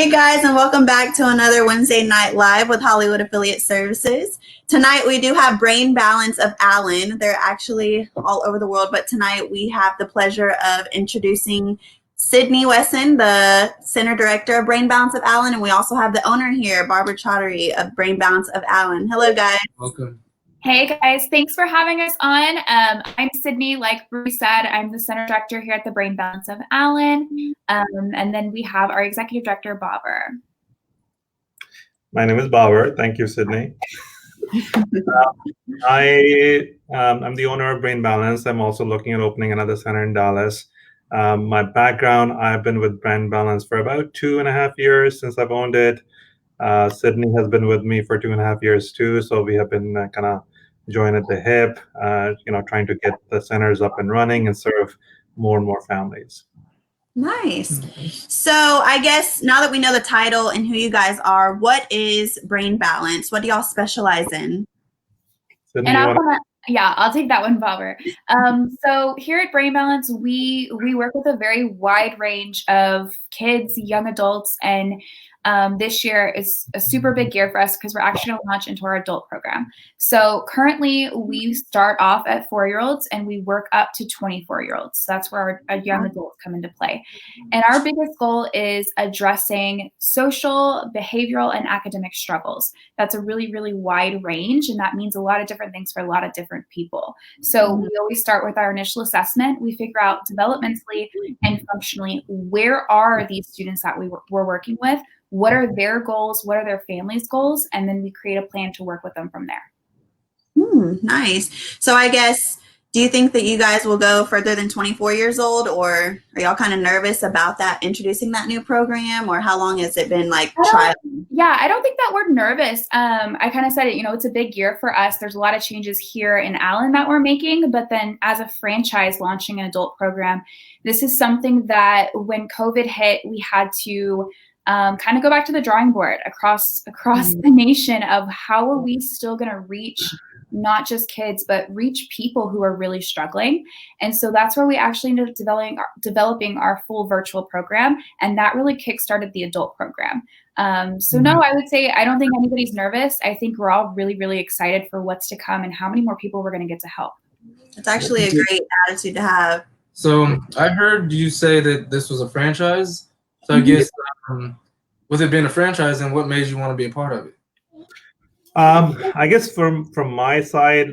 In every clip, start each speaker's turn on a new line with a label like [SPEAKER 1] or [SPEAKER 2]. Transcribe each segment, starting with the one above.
[SPEAKER 1] Hey guys, and welcome back to another Wednesday Night Live with Hollywood Affiliate Services. Tonight we do have Brain Balance of Allen. They're actually all over the world, but tonight we have the pleasure of introducing Sydney Wesson, the Center Director of Brain Balance of Allen, and we also have the owner here, Babar Chaudhry of Brain Balance of Allen. Hello guys.
[SPEAKER 2] Welcome.
[SPEAKER 3] Hey guys, thanks for having us on. I'm Sydney, like Bruce said, I'm the Center Director here at the Brain Balance of Allen. And then we have our Executive Director, Babar.
[SPEAKER 2] My name is Babar. Thank you, Sydney. I'm the owner of Brain Balance. I'm also looking at opening another center in Dallas. My background, I've been with Brain Balance for about 2.5 years since I've owned it. Sydney has been with me for 2.5 years too, so we have been kind of joined at the hip, trying to get the centers up and running and serve more and more families.
[SPEAKER 1] Nice. So I guess now that we know the title and who you guys are, what is Brain Balance? What do y'all specialize in?
[SPEAKER 2] Sydney,
[SPEAKER 3] And I'll take that one, Babar. So here at Brain Balance, we work with a very wide range of kids, young adults, and this year is a super big year for us because we're actually going to launch into our adult program. So currently we start off at 4-year-olds and we work up to 24-year-olds. So that's where our young adults come into play. And our biggest goal is addressing social, behavioral, and academic struggles. That's a really, really wide range, and that means a lot of different things for a lot of different people. So we always start with our initial assessment. We figure out developmentally and functionally, where are these students that we're working with? What are their goals? What are their families' goals? And then we create a plan to work with them from there.
[SPEAKER 1] Nice. So I guess, do you think that you guys will go further than 24 years old, or are y'all kind of nervous about that, introducing that new program, or how long has it been trial?
[SPEAKER 3] Yeah, I don't think that we're nervous. I kind of said it, it's a big year for us. There's a lot of changes here in Allen that we're making, but then as a franchise launching an adult program, this is something that when COVID hit, we had to kind of go back to the drawing board across the nation of how are we still going to reach not just kids, but reach people who are really struggling. And so that's where we actually ended up developing our full virtual program. And that really kickstarted the adult program. So no, I would say I don't think anybody's nervous. I think we're all really, really excited for what's to come and how many more people we're going to get to help.
[SPEAKER 1] It's actually a great attitude to have.
[SPEAKER 4] So I heard you say that this was a franchise. So I guess with it being a franchise, then what made you want to be a part of it?
[SPEAKER 2] I guess from my side,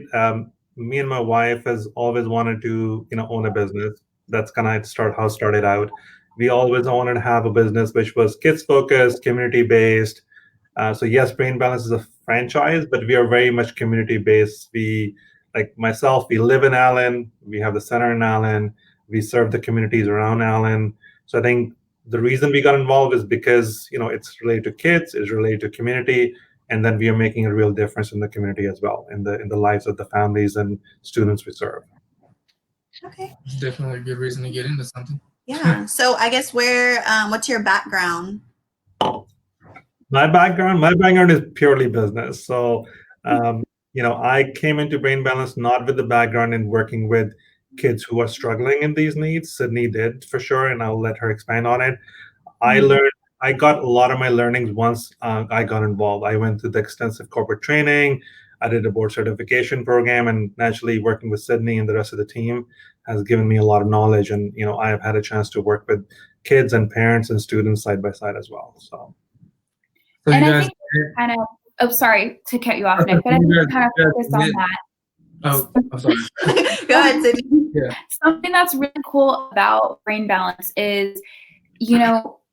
[SPEAKER 2] me and my wife has always wanted to own a business. That's kind of how it started out. We always wanted to have a business which was kids focused, community based. So yes, Brain Balance is a franchise, but we are very much community based. We, like myself, we live in Allen. We have the center in Allen. We serve the communities around Allen. So I think the reason we got involved is because it's related to kids, it's related to community, and then we are making a real difference in the community as well, in the lives of the families and students we serve.
[SPEAKER 1] Okay.
[SPEAKER 4] It's definitely a good reason to get into something.
[SPEAKER 1] Yeah. So I guess what's your background?
[SPEAKER 2] My background is purely business. So I came into Brain Balance not with the background in working with kids who are struggling in these needs. Sydney did for sure, and I'll let her expand on it. I got a lot of my learnings once I got involved. I went through the extensive corporate training. I did a board certification program, and naturally working with Sydney and the rest of the team has given me a lot of knowledge. And I have had a chance to work with kids and parents and students side by side as well. So
[SPEAKER 3] and I think kind of, sorry to cut you off, Nick, but I think we kind of focused on that.
[SPEAKER 4] Oh, I'm sorry.
[SPEAKER 1] Go ahead, Sydney.
[SPEAKER 4] Yeah.
[SPEAKER 3] Something that's really cool about Brain Balance is,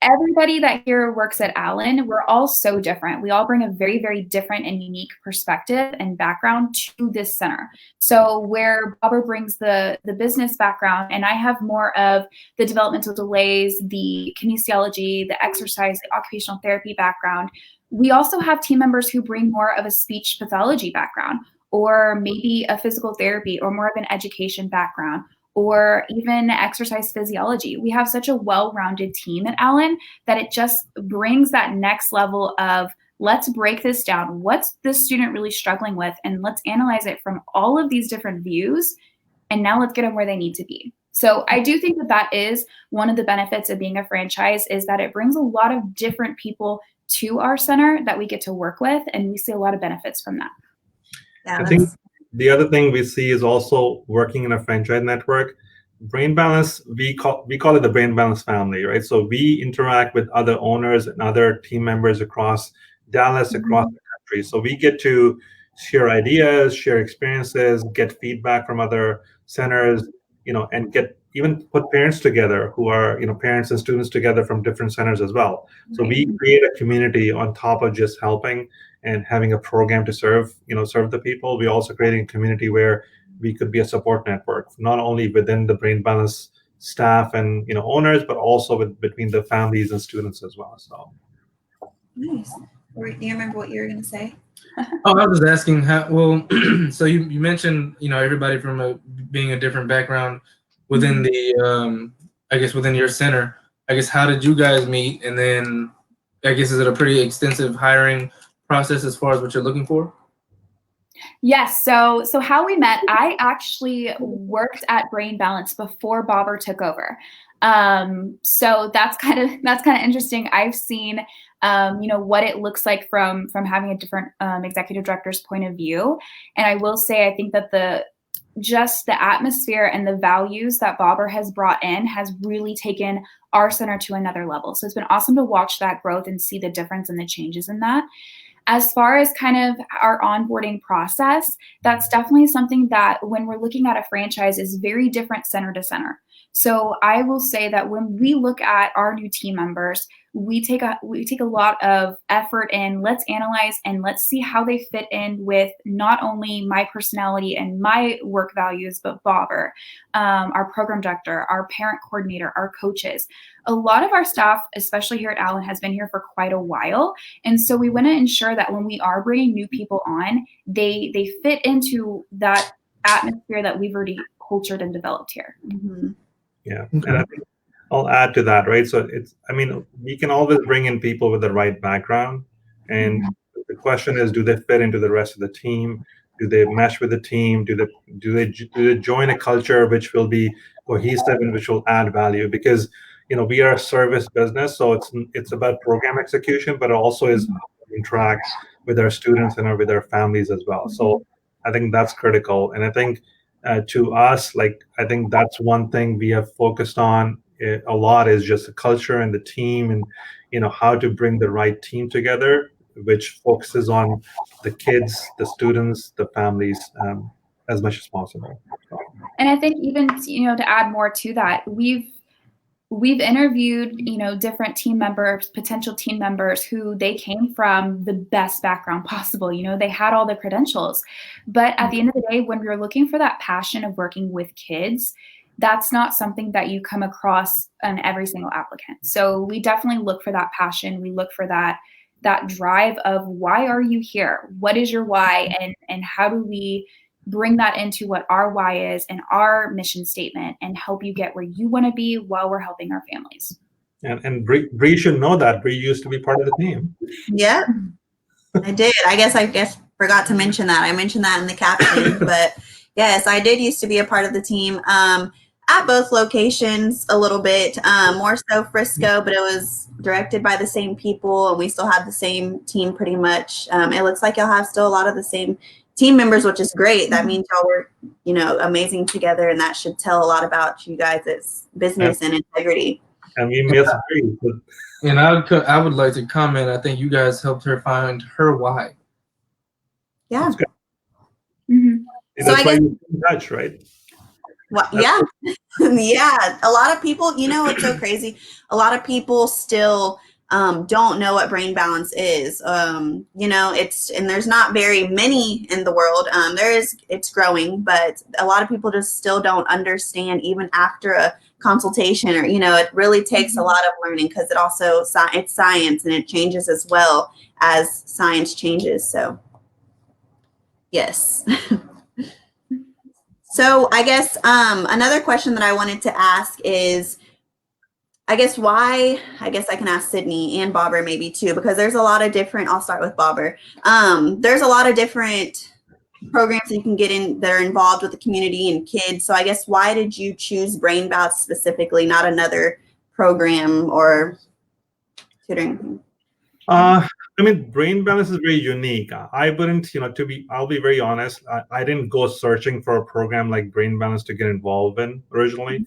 [SPEAKER 3] everybody that here works at Allen, we're all so different. We all bring a very, very different and unique perspective and background to this center. So where Babar brings the business background, and I have more of the developmental delays, the kinesiology, the exercise, the occupational therapy background, we also have team members who bring more of a speech pathology background, or maybe a physical therapy, or more of an education background, or even exercise physiology. We have such a well-rounded team at Allen that it just brings that next level of, let's break this down. What's this student really struggling with? And let's analyze it from all of these different views. And now let's get them where they need to be. So I do think that that is one of the benefits of being a franchise, is that it brings a lot of different people to our center that we get to work with, and we see a lot of benefits from that.
[SPEAKER 1] Yeah,
[SPEAKER 2] I think the other thing we see is also working in a franchise network. Brain Balance, we call it the Brain Balance family, right? So we interact with other owners and other team members across Dallas, across the country. So we get to share ideas, share experiences, get feedback from other centers, and even put parents together who are, parents and students together from different centers as well. So we create a community on top of just helping and having a program to serve the people. We also creating a community where we could be a support network, not only within the Brain Balance staff and owners, but also between the families and students as well. So
[SPEAKER 1] nice. Do you remember what you were going to say?
[SPEAKER 4] Oh, I was asking how. Well, so you mentioned everybody from being a different background within the I guess within your center. I guess how did you guys meet? And then I guess is it a pretty extensive hiring process as far as what you're looking for?
[SPEAKER 3] Yes. So how we met, I actually worked at Brain Balance before Babar took over. So that's kind of interesting. I've seen, what it looks like from having a different executive director's point of view. And I will say, I think that the atmosphere and the values that Babar has brought in has really taken our center to another level. So it's been awesome to watch that growth and see the difference and the changes in that. As far as kind of our onboarding process, that's definitely something that when we're looking at a franchise is very different center to center. So I will say that when we look at our new team members, we take a lot of effort in let's analyze and let's see how they fit in with not only my personality and my work values, but Babar, our program director, our parent coordinator, our coaches. A lot of our staff, especially here at Allen, has been here for quite a while. And so we want to ensure that when we are bringing new people on, they fit into that atmosphere that we've already cultured and developed here.
[SPEAKER 1] Mm-hmm.
[SPEAKER 2] Yeah. And I think I'll add to that, right? So we can always bring in people with the right background. And the question is, do they fit into the rest of the team? Do they mesh with the team? Do they join a culture which will be cohesive and which will add value? Because we are a service business, so it's about program execution, but it also is how we interact with our students and with our families as well. So I think that's critical. And I think to us, I think that's one thing we have focused on a lot is just the culture and the team and how to bring the right team together, which focuses on the kids, the students, the families as much as possible.
[SPEAKER 3] And I think even to add more to that, we've interviewed different team members, potential team members who they came from the best background possible. They had all the credentials, but at the end of the day, when you're looking for that passion of working with kids, that's not something that you come across on every single applicant. So we definitely look for that passion. We look for that drive of why are you here? What is your why? And how do we bring that into what our why is and our mission statement and help you get where you want to be while we're helping our families.
[SPEAKER 2] And Bree should know that. Bree used to be part of the team.
[SPEAKER 1] Yeah, I did. I guess forgot to mention that. I mentioned that in the caption, but yes, I did used to be a part of the team at both locations a little bit, more so Frisco, but it was directed by the same people and we still have the same team pretty much. It looks like y'all have still a lot of the same team members, which is great. That means y'all work, amazing together, and that should tell a lot about you guys' business and integrity.
[SPEAKER 2] And we miss Bree.
[SPEAKER 4] And I would like to comment. I think you guys helped her find her why.
[SPEAKER 1] Yeah.
[SPEAKER 2] That's why you're in touch, right?
[SPEAKER 1] Well, yeah. Yeah. A lot of people, it's so crazy. A lot of people still don't know what brain balance is. And there's not very many in the world. It's growing, but a lot of people just still don't understand even after a consultation or, it really takes a lot of learning because it's science and it changes as well as science changes. So yes. So I guess another question that I wanted to ask is, I guess I can ask Sydney and Babar maybe too, because there's a lot of different, I'll start with Babar. There's a lot of different programs that you can get in that are involved with the community and kids. So I guess why did you choose Brain Balance specifically, not another program or tutoring?
[SPEAKER 2] I mean, Brain Balance is very unique. I wouldn't, I'll be very honest. I didn't go searching for a program like Brain Balance to get involved in originally.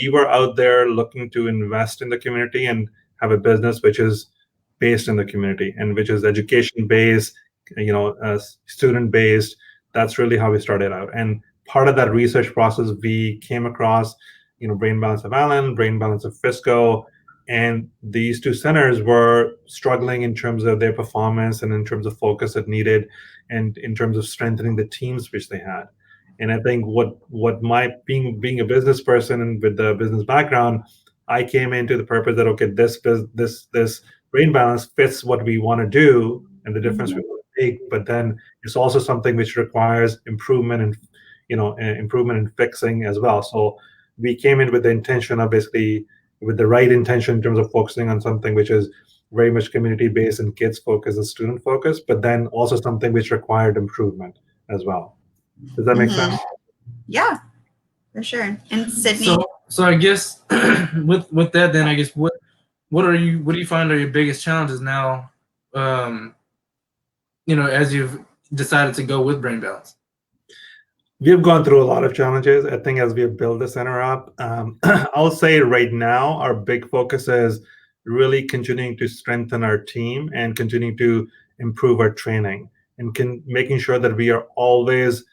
[SPEAKER 2] We were out there looking to invest in the community and have a business which is based in the community and which is education based, student based. That's really how we started out. And part of that research process, we came across, Brain Balance of Allen, Brain Balance of Frisco, and these two centers were struggling in terms of their performance and in terms of focus it needed and in terms of strengthening the teams which they had. And I think what my being a business person and with the business background, I came into the purpose that, okay, this Brain Balance fits what we want to do and the difference we want to make, but then it's also something which requires improvement and improvement and fixing as well. So we came in with the intention of basically with the right intention in terms of focusing on something which is very much community-based and kids focused and student focused, but then also something which required improvement as well. Does that make sense?
[SPEAKER 1] Yeah, for sure. And Sydney?
[SPEAKER 4] So I guess with that, then I guess what do you find are your biggest challenges now, as you've decided to go with Brain Balance?
[SPEAKER 2] We've gone through a lot of challenges. I think as we have built the center up, I'll say right now, our big focus is really continuing to strengthen our team and continuing to improve our training and making sure that we are always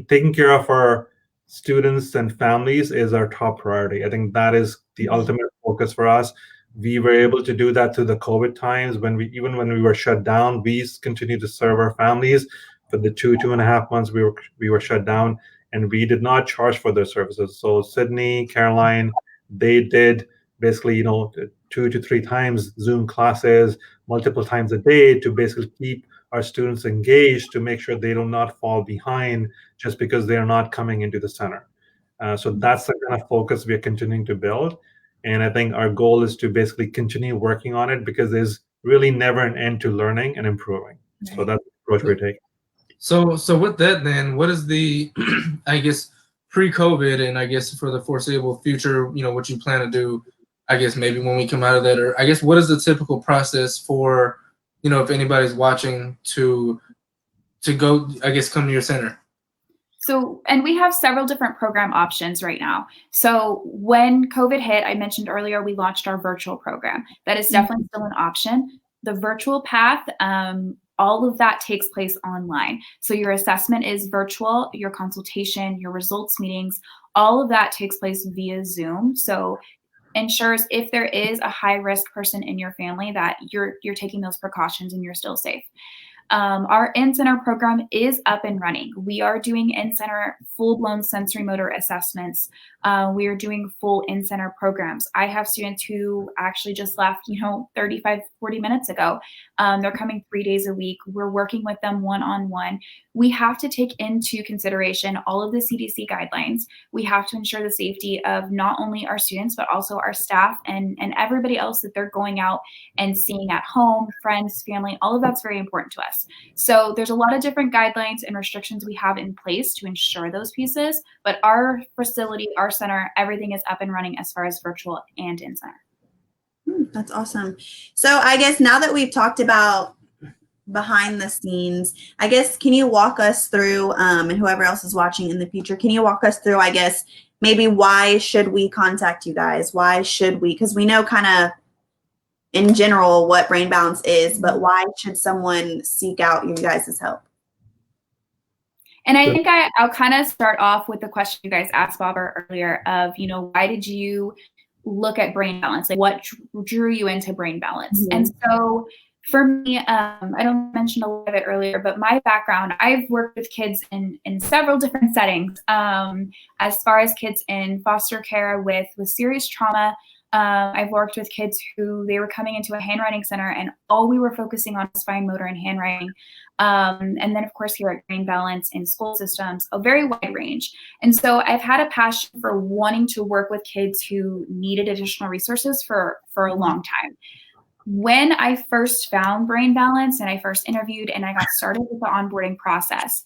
[SPEAKER 2] taking care of our students and families is our top priority. I think that is the ultimate focus for us. We were able to do that through the COVID times when we were shut down, we continued to serve our families. For the 2.5 months we were shut down, and we did not charge for their services. So Sydney, Caroline, they did basically 2 to 3 times Zoom classes multiple times a day to basically keep our students engaged, to make sure they do not fall behind just because they are not coming into the center. So that's the kind of focus we are continuing to build, and I think our goal is to basically continue working on it because there's really never an end to learning and improving. Right. So that's the approach we're taking.
[SPEAKER 4] So with that, then, what is the, I guess, pre-COVID and I guess for the foreseeable future, what you plan to do, I guess maybe when we come out of that, or I guess what is the typical process for, if anybody's watching to go, I guess, come to your center?
[SPEAKER 3] So, and we have several different program options right now. So when COVID hit, I mentioned earlier, we launched our virtual program. That is definitely still an option. The virtual path, all of that takes place online. So your assessment is virtual, your consultation, your results meetings, all of that takes place via Zoom. So ensures if there is a high risk person in your family that you're taking those precautions and you're still safe. Our in-center program is up and running. We are doing in-center full-blown sensory motor assessments. We are doing full in-center programs. I have students who actually just left, 35, 40 minutes ago. They're coming 3 days a week. We're working with them one-on-one. We have to take into consideration all of the CDC guidelines. We have to ensure the safety of not only our students, but also our staff and everybody else that they're going out and seeing at home, friends, family, all of that's very important to us. So there's a lot of different guidelines and restrictions we have in place to ensure those pieces, but our facility, our center, everything is up and running as far as virtual and in center.
[SPEAKER 1] That's awesome. So I guess now that we've talked about behind the scenes, I guess, can you walk us through, and whoever else is watching in the future, can you walk us through, I guess, maybe why should we contact you guys? Why should we? Because we know kind of in general what Brain Balance is, but why should someone seek out you guys' help?
[SPEAKER 3] And I think I'll kind of start off with the question you guys asked Babar earlier of, why did you look at Brain Balance? Like what drew you into Brain Balance? Mm-hmm. And so for me, I don't mention a lot of it earlier, but my background, I've worked with kids in several different settings, as far as kids in foster care with serious trauma. I've worked with kids who they were coming into a handwriting center and all we were focusing on was fine motor and handwriting. And then of course here at Brain Balance in school systems, a very wide range. And so I've had a passion for wanting to work with kids who needed additional resources for a long time. when I first found Brain Balance and I first interviewed and I got started with the onboarding process,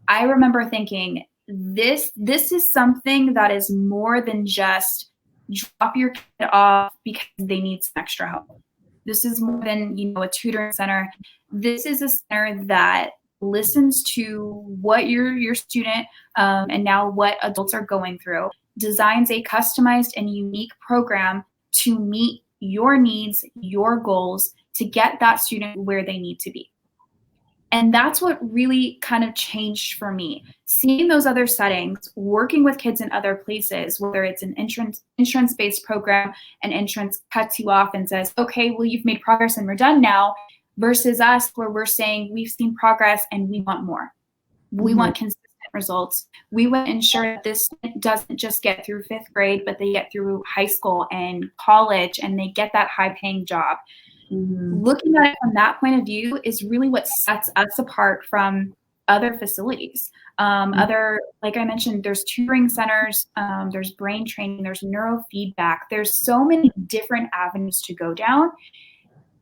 [SPEAKER 3] I remember thinking, this is something that is more than just drop your kid off because they need some extra help. This is more than, a tutoring center. This is a center that listens to what your student and now what adults are going through, designs a customized and unique program to meet your needs, your goals, to get that student where they need to be. And that's what really kind of changed for me. Seeing those other settings, working with kids in other places, whether it's an insurance-based program, an insurance cuts you off and says, okay, well, you've made progress and we're done now, versus us where we're saying we've seen progress and we want more. We want consistent results. We want to ensure that this doesn't just get through 5th grade, but they get through high school and college and they get that high-paying job. Looking at it from that point of view is really what sets us apart from other facilities. Other, like I mentioned, there's tutoring centers, there's brain training, there's neurofeedback. There's so many different avenues to go down.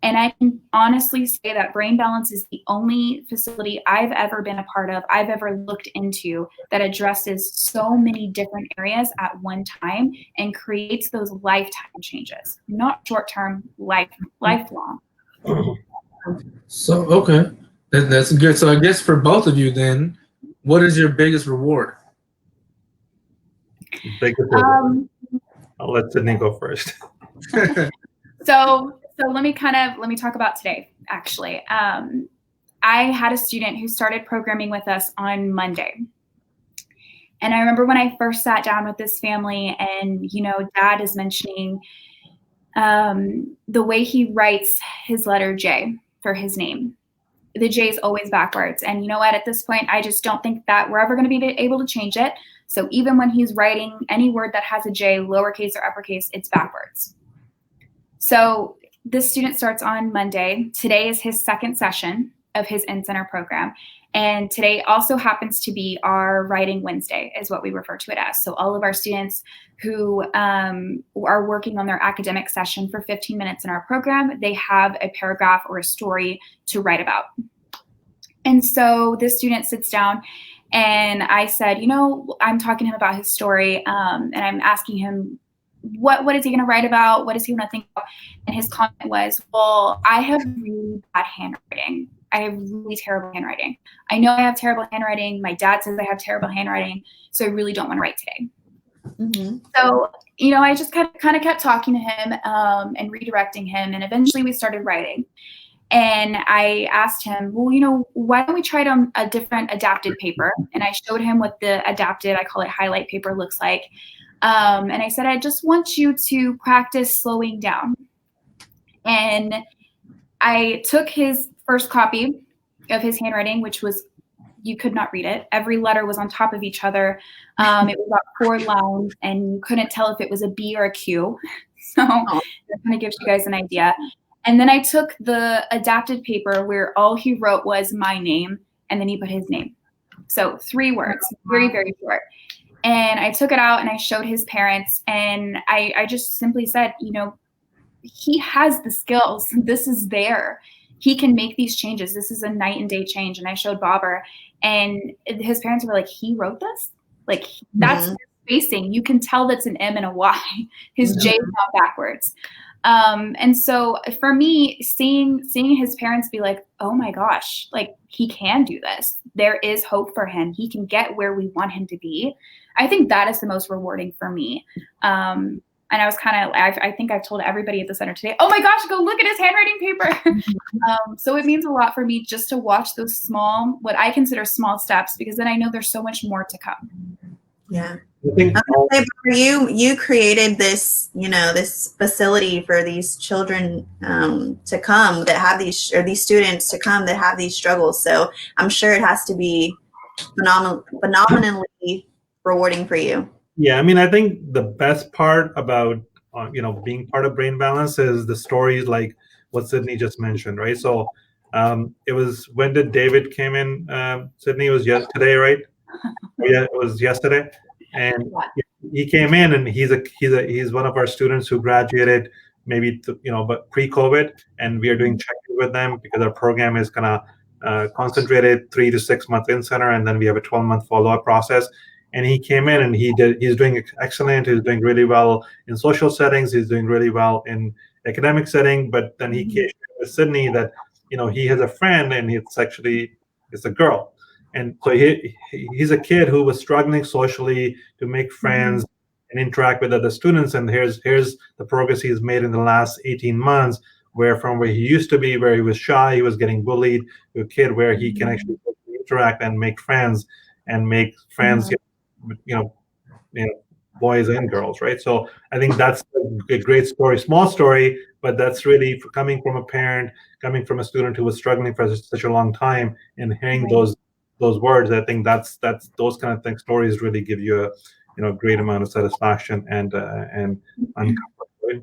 [SPEAKER 3] And I can honestly say that Brain Balance is the only facility I've ever been a part of, I've ever looked into, that addresses so many different areas at one time and creates those lifetime changes, not short-term, lifelong.
[SPEAKER 4] So, okay, that's good. So I guess for both of you then, what is your biggest reward?
[SPEAKER 2] I'll let Sydney go first.
[SPEAKER 3] So let me talk about today, actually. I had a student who started programming with us on Monday. And I remember when I first sat down with this family and, Dad is mentioning the way he writes his letter J for his name. The J is always backwards. And you know what? At this point, I just don't think that we're ever going to be able to change it. So even when he's writing any word that has a J, lowercase or uppercase, it's backwards. So this student starts on Monday. Today is his 2nd session of his in-center program. And today also happens to be our Writing Wednesday, is what we refer to it as. So all of our students who are working on their academic session for 15 minutes in our program, they have a paragraph or a story to write about. And so this student sits down and I said, I'm talking to him about his story and I'm asking him, what is he going to write about? What does he want to think about? And his comment was, well, I have really bad handwriting. I have really terrible handwriting. I know I have terrible handwriting. My dad says I have terrible handwriting, so I really don't want to write today. So, I just kind of kept talking to him and redirecting him, and eventually we started writing. And I asked him, well, why don't we try it on a different adapted paper? And I showed him what the adapted, I call it highlight paper, looks like. And I said, I just want you to practice slowing down. And I took his first copy of his handwriting, which was, you could not read it. Every letter was on top of each other. It was about 4 lines, and you couldn't tell if it was a B or a Q. So that kind of gives you guys an idea. And then I took the adapted paper where all he wrote was my name, and then he put his name. So 3 words, very, very short. And I took it out and I showed his parents, and I just simply said, he has the skills. This is there. He can make these changes. This is a night and day change. And I showed Babar, and his parents were like, he wrote this? Like, that's spacing. You can tell that's an M and a Y. His J is not backwards. And so for me, seeing his parents be like, oh my gosh, like, he can do this. There is hope for him. He can get where we want him to be. I think that is the most rewarding for me. And I was I think I've told everybody at the center today, oh my gosh, go look at his handwriting paper. So it means a lot for me just to watch those small, what I consider small steps, because then I know there's so much more to come.
[SPEAKER 1] Yeah. You created this, this facility for these children to come that have these students to come that have these struggles. So I'm sure it has to be phenomenally rewarding for you.
[SPEAKER 2] Yeah, I mean, I think the best part about being part of Brain Balance is the stories like what Sydney just mentioned, right? So it was, when did David came in? Sydney, it was yesterday, right? Yeah, it was yesterday. And he came in, and he's one of our students who graduated maybe but pre-COVID, and we are doing check-in with them because our program is kind of concentrated 3 to 6 months in center, and then we have a 12-month follow-up process. And he came in and he's doing excellent. He's doing really well in social settings. He's doing really well in academic setting. But then he came to Sydney that he has a friend, and it's a girl. And so he's a kid who was struggling socially to make friends and interact with other students. And here's the progress he's made in the last 18 months, where from where he used to be, where he was shy, he was getting bullied, to a kid where he can actually interact and make friends boys and girls, right? So I think that's a great story, small story, but that's really coming from a parent, coming from a student who was struggling for such a long time, and hearing those words. I think that's those kind of things. Stories really give you a great amount of satisfaction and uncomfort.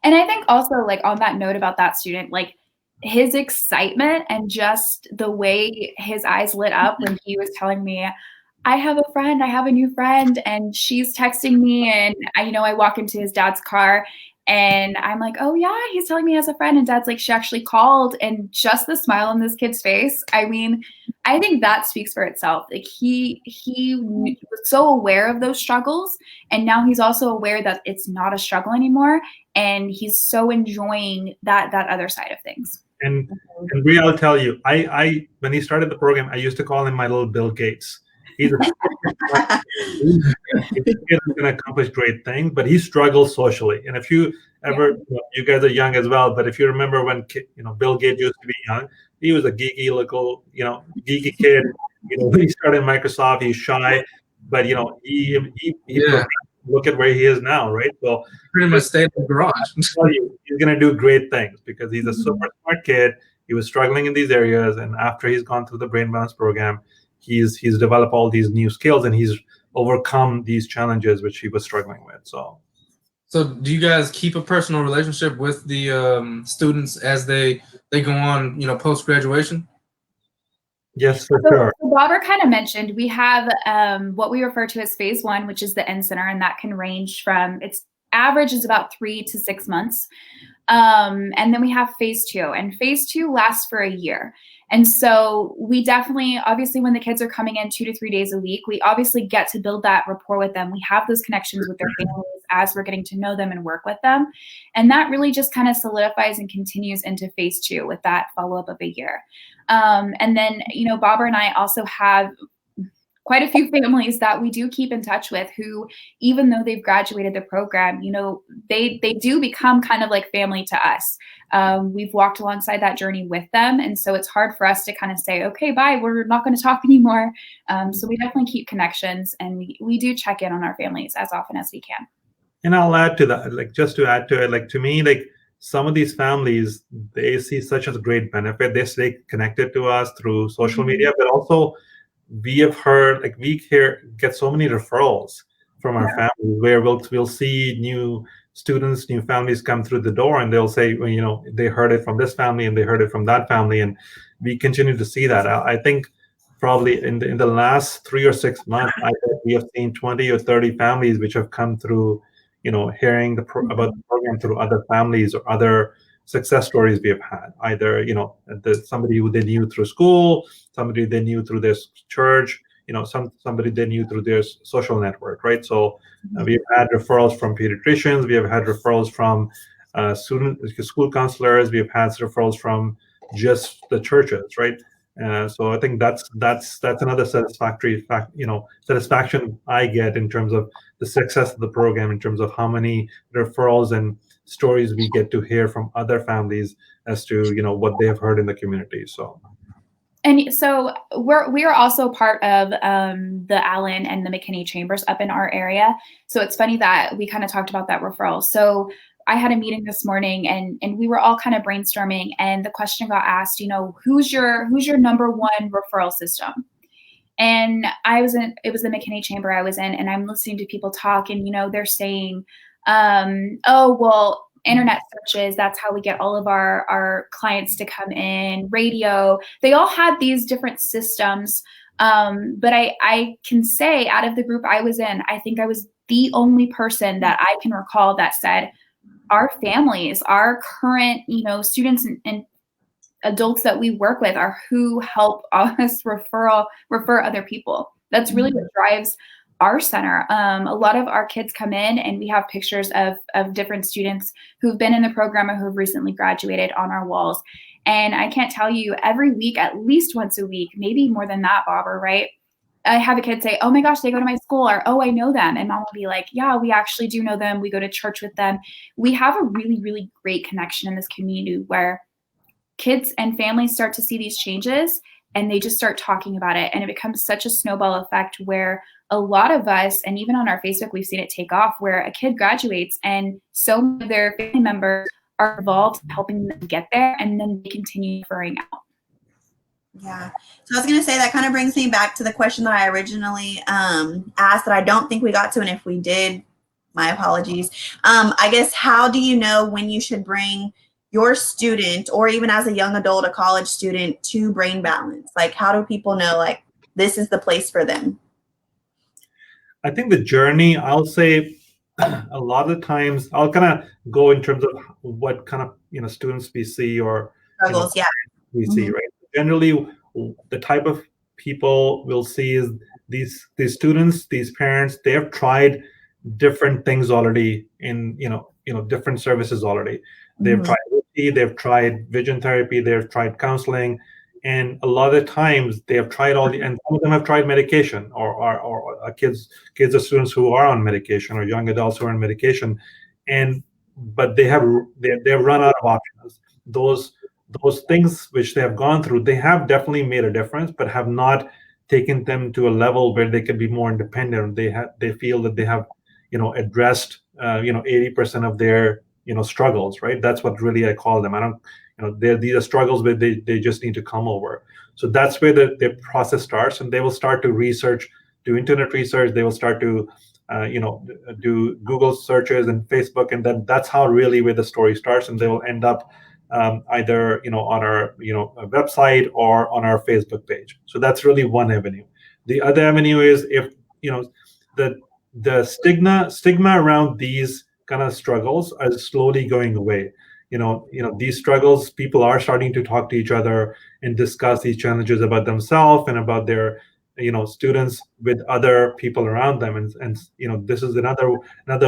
[SPEAKER 3] And I think also, like, on that note about that student, like, his excitement and just the way his eyes lit up when he was telling me, I have a new friend, and she's texting me, and I walk into his dad's car, and I'm like, oh yeah, he's telling me he has a friend, and dad's like, she actually called, and just the smile on this kid's face. I mean, I think that speaks for itself. Like, he was so aware of those struggles, and now he's also aware that it's not a struggle anymore, and he's so enjoying that other side of things.
[SPEAKER 2] And Bree, I'll tell you, I when he started the program, I used to call him my little Bill Gates. He's going to accomplish great things, but he struggles socially. And if you ever, you guys are young as well, but if you remember when Bill Gates used to be young, he was a geeky kid. When he started Microsoft, he's shy, but he look at where he is now, right? So
[SPEAKER 4] pretty much stayed in the garage.
[SPEAKER 2] He's going to do great things because he's a super smart kid. He was struggling in these areas, and after he's gone through the Brain Balance program, he's developed all these new skills, and he's overcome these challenges which he was struggling with. So
[SPEAKER 4] do you guys keep a personal relationship with the students as they go on, post graduation?
[SPEAKER 2] Yes, for sure.
[SPEAKER 3] So Babar kind of mentioned we have what we refer to as phase 1, which is the in center, and that can range from, its average is about 3 to 6 months. And then we have phase 2, and phase 2 lasts for a year. And so we definitely, obviously, when the kids are coming in 2 to 3 days a week, we obviously get to build that rapport with them. We have those connections with their families as we're getting to know them and work with them. And that really just kind of solidifies and continues into phase 2 with that follow-up of a year. And then, Babar and I also have quite a few families that we do keep in touch with who, even though they've graduated the program, they do become kind of like family to us. We've walked alongside that journey with them. And so it's hard for us to kind of say, okay, bye, we're not going to talk anymore. So we definitely keep connections, and we do check in on our families as often as we can.
[SPEAKER 2] And I'll add to that, just to add to it, to me, some of these families, they see such a great benefit. They stay connected to us through social media, but also we have heard, get so many referrals from our families where we'll see new students, new families come through the door, and they'll say, well, they heard it from this family and they heard it from that family, and we continue to see that. I think probably in the last 3 or 6 months, I think we have seen 20 or 30 families which have come through, hearing about the program through other families or other success stories we have had, either somebody who they knew through school, somebody they knew through their church, somebody they knew through their social network, right? So we've had referrals from pediatricians, we have had referrals from school counselors, we have had referrals from just the churches, right? So I think that's another satisfaction I get in terms of the success of the program, in terms of how many referrals and stories we get to hear from other families as to what they have heard in the community.
[SPEAKER 3] And so we are also part of the Allen and the McKinney chambers up in our area. So it's funny that we kind of talked about that referral. So I had a meeting this morning, and we were all kind of brainstorming, and the question got asked, who's your number one referral system? And it was the McKinney chamber I was in, and I'm listening to people talk, and they're saying, oh, well, internet searches, that's how we get all of our clients to come in, radio. They all had these different systems. But I can say, out of the group I was in, I think I was the only person that I can recall that said, our families, our current, students and adults that we work with are who help us refer other people. That's really what drives our center. A lot of our kids come in and we have pictures of different students who've been in the program or who've recently graduated on our walls. And I can't tell you, every week, at least once a week, maybe more than that, Babar, right? I have a kid say, oh my gosh, they go to my school, or, oh, I know them. And mom will be like, yeah, we actually do know them. We go to church with them. We have a really, really great connection in this community where kids and families start to see these changes and they just start talking about it. And it becomes such a snowball effect where a lot of us, and even on our Facebook, we've seen it take off, where a kid graduates and so many of their family members are involved in helping them get there, and then they continue referring out.
[SPEAKER 1] Yeah. So I was going to say that kind of brings me back to the question that I originally asked that I don't think we got to. And if we did, my apologies. I guess, how do you know when you should bring your student, or even as a young adult, a college student, to Brain Balance? Like, how do people know, like, this is the place for them?
[SPEAKER 2] I think the journey, I'll say a lot of the times, I'll kind of go in terms of what kind of, students we see or
[SPEAKER 1] Struggles, yeah.
[SPEAKER 2] we see, right? Generally, the type of people we'll see is these students, these parents, they have tried different things already in, different services already. They've tried OT, they've tried vision therapy, they've tried counseling, and a lot of the times they have tried and some of them have tried medication, or kids or students who are on medication, or young adults who are on medication, but they've run out of options. Those things which they have gone through, they have definitely made a difference, but have not taken them to a level where they can be more independent. They feel that they have, addressed 80% of their struggles, right? That's what really I call them. I don't, these are struggles, but they just need to come over. So that's where the process starts, and they will start to research, do internet research. They will start to do Google searches and Facebook, and then that's how really where the story starts, and they will end up either on our a website or on our Facebook page. So that's really one avenue. The other avenue is if the stigma around these kind of struggles are slowly going away. These struggles, people are starting to talk to each other and discuss these challenges about themselves and about their students with other people around them, and this is another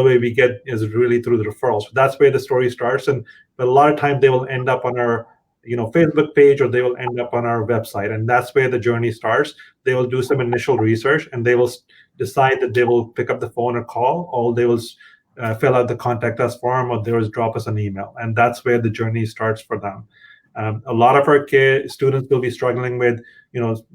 [SPEAKER 2] way we get is really through the referrals. So that's where the story starts, but a lot of time they will end up on our Facebook page, or they will end up on our website, and that's where the journey starts. They will do some initial research, and they will decide that they will pick up the phone or call, or they will fill out the contact us form, or they will drop us an email, and that's where the journey starts for them. A lot of our students will be struggling with,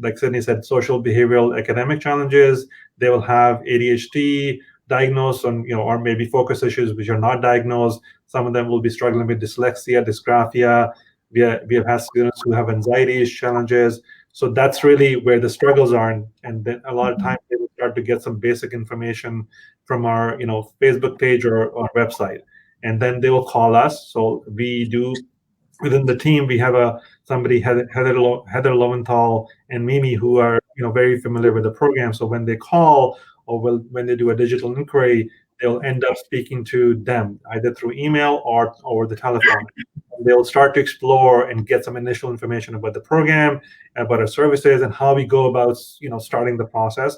[SPEAKER 2] like Sydney said, social, behavioral, academic challenges. They will have ADHD diagnosed, or maybe focus issues which are not diagnosed. Some of them will be struggling with dyslexia, dysgraphia. We have had students who have anxiety challenges. So that's really where the struggles are, and then a lot of times they will start to get some basic information from our Facebook page or website, and then they will call us. So we do. Within the team, we have somebody, Heather Lowenthal and Mimi, who are very familiar with the program. So when they call, or when they do a digital inquiry, they'll end up speaking to them either through email or over the telephone. They'll start to explore and get some initial information about the program, about our services, and how we go about starting the process.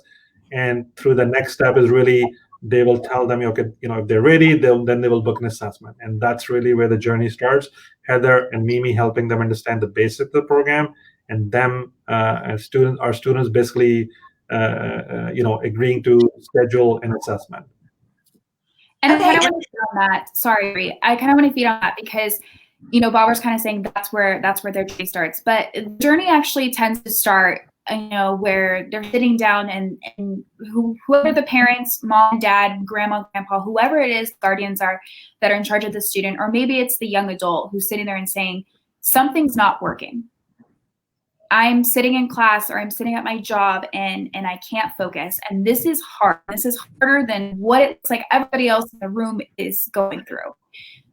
[SPEAKER 2] And through the next step is really, they will tell them, okay, if they're ready, then they will book an assessment, and that's really where the journey starts. Heather and Mimi helping them understand the basics of the program, and them our students basically agreeing to schedule an assessment.
[SPEAKER 3] And I kind of want to feed on that. Sorry, I kind of want to feed on that because Babar's kind of saying that's where their journey starts, but the journey actually tends to start where they're sitting down and whoever the parents, mom, dad, grandma, grandpa, whoever it is, guardians are that are in charge of the student, or maybe it's the young adult who's sitting there and saying, something's not working. I'm sitting in class, or I'm sitting at my job and I can't focus. And this is hard. This is harder than what it's like everybody else in the room is going through.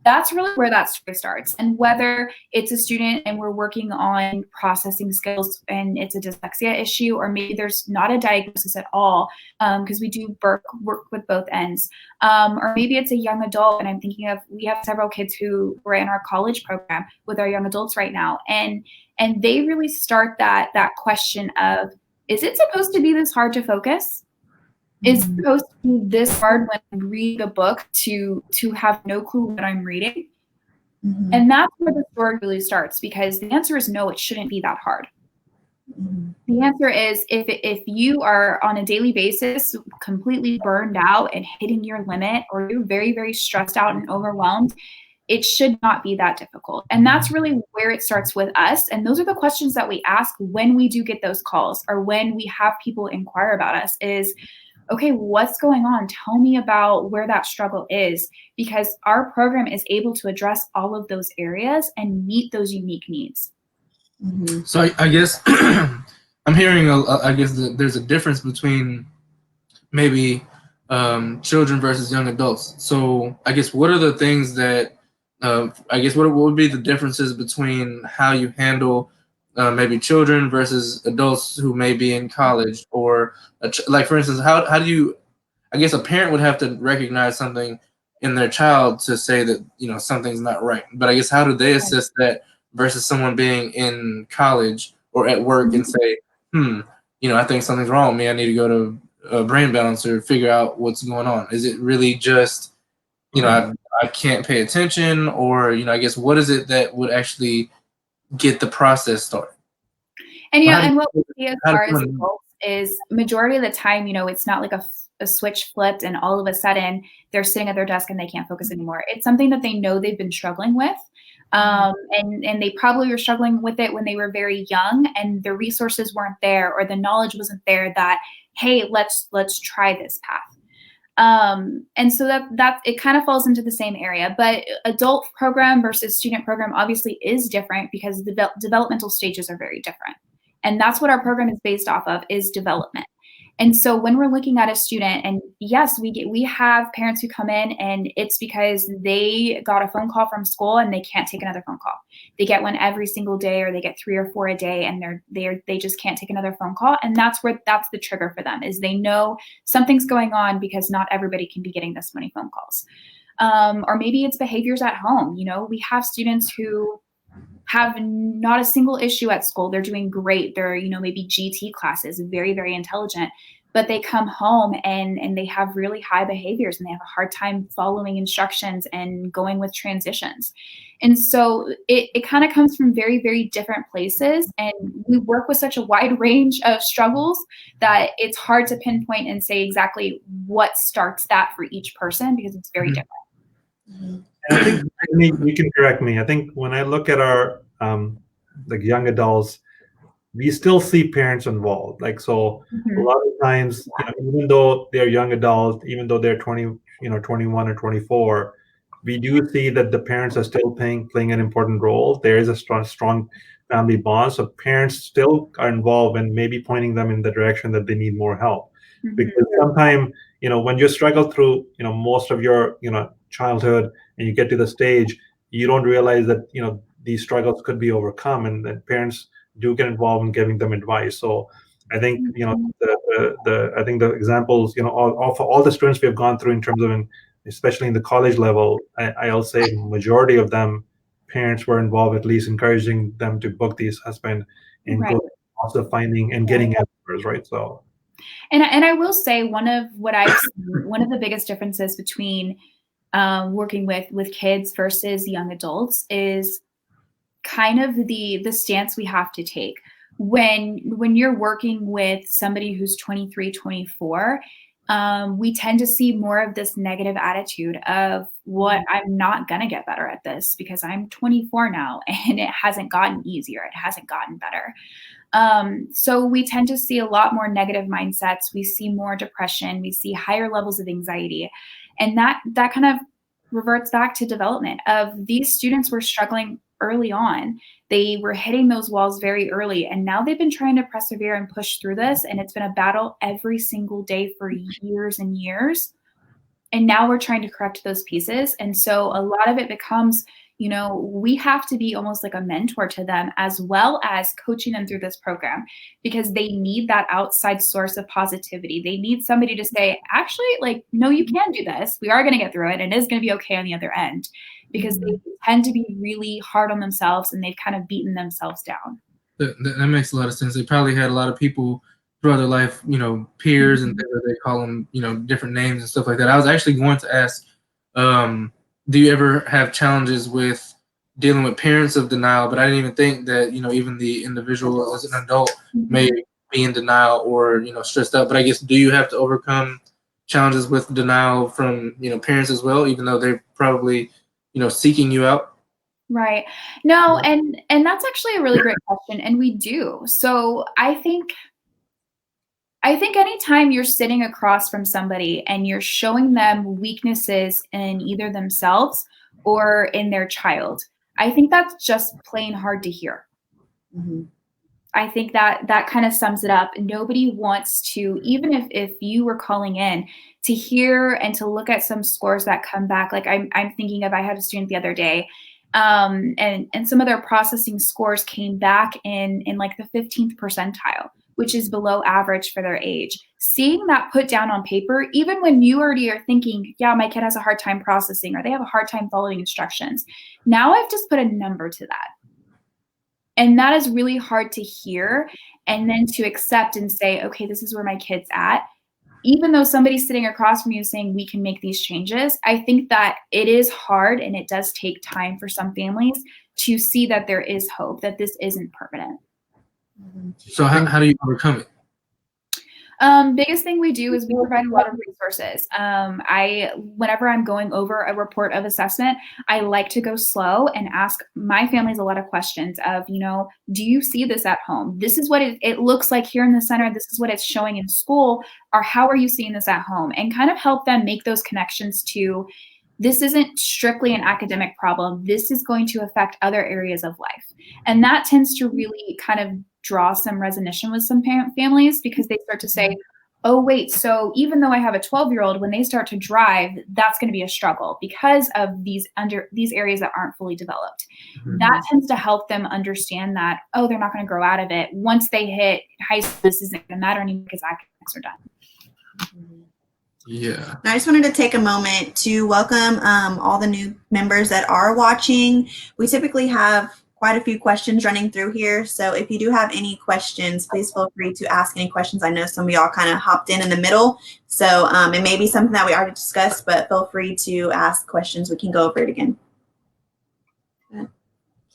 [SPEAKER 3] that's really where that story starts. And whether it's a student and we're working on processing skills and it's a dyslexia issue, or maybe there's not a diagnosis at all, because we do work with both ends. Or maybe it's a young adult, and I'm thinking of, we have several kids who are in our college program with our young adults right now. And they really start that question of, is it supposed to be this hard to focus? Is it supposed to be this hard when I read a book to have no clue what I'm reading? Mm-hmm. And that's where the story really starts, because the answer is no, it shouldn't be that hard. Mm-hmm. The answer is, if you are on a daily basis completely burned out and hitting your limit, or you're very, very stressed out and overwhelmed, it should not be that difficult. And that's really where it starts with us. And those are the questions that we ask when we do get those calls, or when we have people inquire about us is, okay, what's going on? Tell me about where that struggle is, because our program is able to address all of those areas and meet those unique needs.
[SPEAKER 4] Mm-hmm. So I guess I'm hearing, I guess there's a difference between maybe children versus young adults. So I guess what are the things that, I guess what would be the differences between how you handle maybe children versus adults who may be in college, or like, for instance, how do you, I guess a parent would have to recognize something in their child to say that, you know, something's not right. But I guess how do they assess that versus someone being in college or at work and say, you know, I think something's wrong with me. I need to go to a brain balance or figure out what's going on. Is it really just, you know, I can't pay attention, or, you know, I guess what is it that would actually get the process started?
[SPEAKER 3] And, you know, and what we see as far as adults is, majority of the time, you know, it's not like a switch flipped and all of a sudden they're sitting at their desk and they can't focus anymore. It's something that they know they've been struggling with. And they probably were struggling with it when they were very young, and the resources weren't there, or the knowledge wasn't there that, hey, let's try this path. And so that it kind of falls into the same area. But adult program versus student program obviously is different, because the developmental stages are very different. And that's what our program is based off of, is development. And so when we're looking at a student, and yes, we have parents who come in and it's because they got a phone call from school and they can't take another phone call. They get one every single day, or they get 3 or 4 a day, and they just can't take another phone call. And that's the trigger for them, is they know something's going on, because not everybody can be getting this many phone calls. Or maybe it's behaviors at home. You know, we have students who have not a single issue at school. They're doing great. They're, you know, maybe GT classes, very, very intelligent, but they come home and they have really high behaviors, and they have a hard time following instructions and going with transitions. And so it kind of comes from very, very different places. And we work with such a wide range of struggles that it's hard to pinpoint and say exactly what starts that for each person, because it's very different.
[SPEAKER 2] And I think you can correct me. I think when I look at our like young adults, we still see parents involved. Like, so a lot of times, you know, even though they're young adults, even though they're 20, 21 or 24, we do see that the parents are still playing an important role. There is a strong family bond. So parents still are involved and maybe pointing them in the direction that they need more help. Because sometimes, you know, when you struggle through, you know, most of your, you know, childhood, and you get to the stage, you don't realize that, you know, these struggles could be overcome, and that parents do get involved in giving them advice. So I think, you know, I think the examples, you know, all the students we have gone through in terms of, especially in the college level, I'll say majority of them, parents were involved, at least encouraging them to book the assessment and go also finding and getting answers, right? So.
[SPEAKER 3] And I will say, one of the biggest differences between working with kids versus young adults is kind of the stance we have to take. When you're working with somebody who's 23, 24, we tend to see more of this negative attitude of, what, I'm not gonna get better at this because I'm 24 now and it hasn't gotten easier, it hasn't gotten better. So we tend to see a lot more negative mindsets. We see more depression. We see higher levels of anxiety. And that kind of reverts back to development of these students were struggling early on. They were hitting those walls very early, and now they've been trying to persevere and push through this. And it's been a battle every single day for years and years. And now we're trying to correct those pieces. And so a lot of it becomes, you know, we have to be almost like a mentor to them, as well as coaching them through this program, because they need that outside source of positivity. They need somebody to say, actually, like, no, you can do this. We are going to get through it, and it is going to be okay on the other end, because they tend to be really hard on themselves and they've kind of beaten themselves down.
[SPEAKER 4] That makes a lot of sense. They probably had a lot of people throughout their life, you know, peers and things, they call them, you know, different names and stuff like that. I was actually going to ask, do you ever have challenges with dealing with parents of denial? But I didn't even think that, you know, even the individual as an adult may be in denial or, you know, stressed out. But I guess, do you have to overcome challenges with denial from, you know, parents as well, even though they're probably, you know, seeking you out?
[SPEAKER 3] Right. No, and that's actually a really great question. And we do. So I think anytime you're sitting across from somebody and you're showing them weaknesses in either themselves or in their child, I think that's just plain hard to hear. I think that kind of sums it up. Nobody wants to, even if you were calling in, to hear and to look at some scores that come back. Like I'm thinking of, I had a student the other day, and some of their processing scores came back in like the 15th percentile, which is below average for their age. Seeing that put down on paper, even when you already are thinking, yeah, my kid has a hard time processing, or they have a hard time following instructions. Now I've just put a number to that. And that is really hard to hear, and then to accept and say, okay, this is where my kid's at. Even though somebody's sitting across from you saying we can make these changes, I think that it is hard, and it does take time for some families to see that there is hope, that this isn't permanent.
[SPEAKER 4] So how do you overcome it?
[SPEAKER 3] Biggest thing we do is we provide a lot of resources. Whenever I'm going over a report of assessment, I like to go slow and ask my families a lot of questions of, you know, do you see this at home? This is what it looks like here in the center. This is what it's showing in school. Or how are you seeing this at home? And kind of help them make those connections to, this isn't strictly an academic problem. This is going to affect other areas of life. And that tends to really kind of draw some resonance with some families, because they start to say, oh, wait, so even though I have a 12-year-old, when they start to drive, that's going to be a struggle because of these areas that aren't fully developed. That tends to help them understand that, oh, they're not going to grow out of it. Once they hit high school, this isn't going to matter anymore because academics are done.
[SPEAKER 4] Yeah.
[SPEAKER 1] I just wanted to take a moment to welcome all the new members that are watching. We typically have quite a few questions running through here. So if you do have any questions, please feel free to ask any questions. I know some of y'all kind of hopped in the middle. So it may be something that we already discussed, but feel free to ask questions. We can go over it again. Sorry,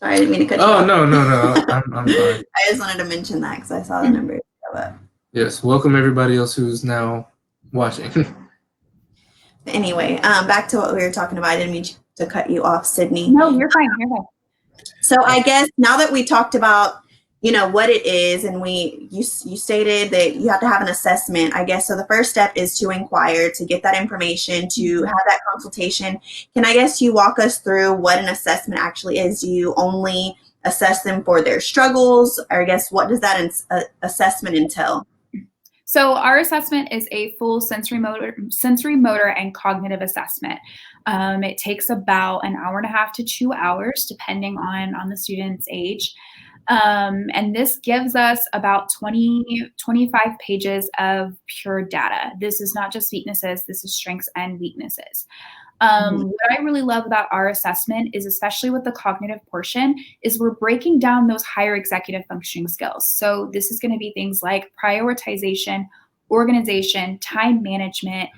[SPEAKER 1] I didn't mean to cut you off.
[SPEAKER 4] No. I'm fine.
[SPEAKER 1] I just wanted to mention that because I saw the number go up.
[SPEAKER 4] Yes, welcome everybody else who's now watching.
[SPEAKER 1] Anyway, back to what we were talking about. I didn't mean to cut you off, Sydney.
[SPEAKER 3] No, you're fine. You're fine.
[SPEAKER 1] So I guess now that we talked about, you know, what it is, and you stated that you have to have an assessment, I guess. So the first step is to inquire, to get that information, to have that consultation. Can I guess you walk us through what an assessment actually is? Do you only assess them for their struggles? Or I guess, what does that assessment entail?
[SPEAKER 3] So our assessment is a full sensory motor and cognitive assessment. It takes about an hour and a half to 2 hours, depending on the student's age. And this gives us about 25 pages of pure data. This is not just weaknesses, this is strengths and weaknesses. What I really love about our assessment is, especially with the cognitive portion, is we're breaking down those higher executive functioning skills. So this is going to be things like prioritization, organization, time management,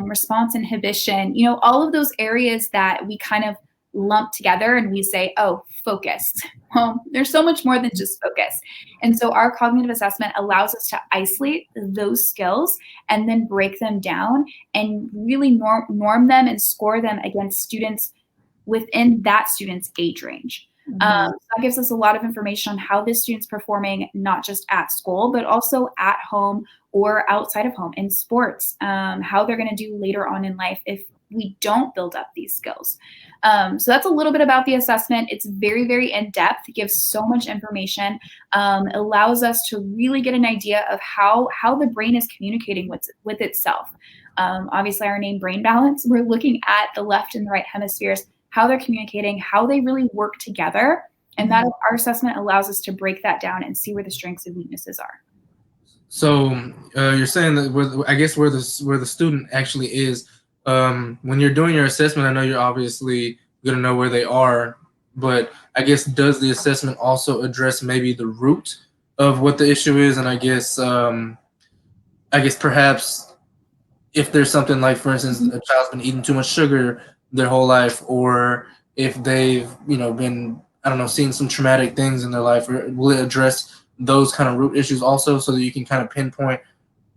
[SPEAKER 3] response inhibition, you know, all of those areas that we kind of lump together and we say, oh, focus. Well, there's so much more than just focus. And so our cognitive assessment allows us to isolate those skills and then break them down and really norm them and score them against students within that student's age range. So that gives us a lot of information on how this student's performing, not just at school, but also at home or outside of home in sports, how they're going to do later on in life if we don't build up these skills. So that's a little bit about the assessment. It's very, very in-depth. It gives so much information, allows us to really get an idea of how the brain is communicating with itself. Obviously our name Brain Balance, we're looking at the left and the right hemispheres, how they're communicating, how they really work together. And that our assessment allows us to break that down and see where the strengths and weaknesses are.
[SPEAKER 4] So you're saying that I guess where the student actually is, when you're doing your assessment, I know you're obviously going to know where they are, but I guess does the assessment also address maybe the root of what the issue is? And I guess perhaps if there's something like, for instance, a child's been eating too much sugar their whole life, or if they've been, I don't know, seeing some traumatic things in their life, or will it address those kind of root issues also, so that you can kind of pinpoint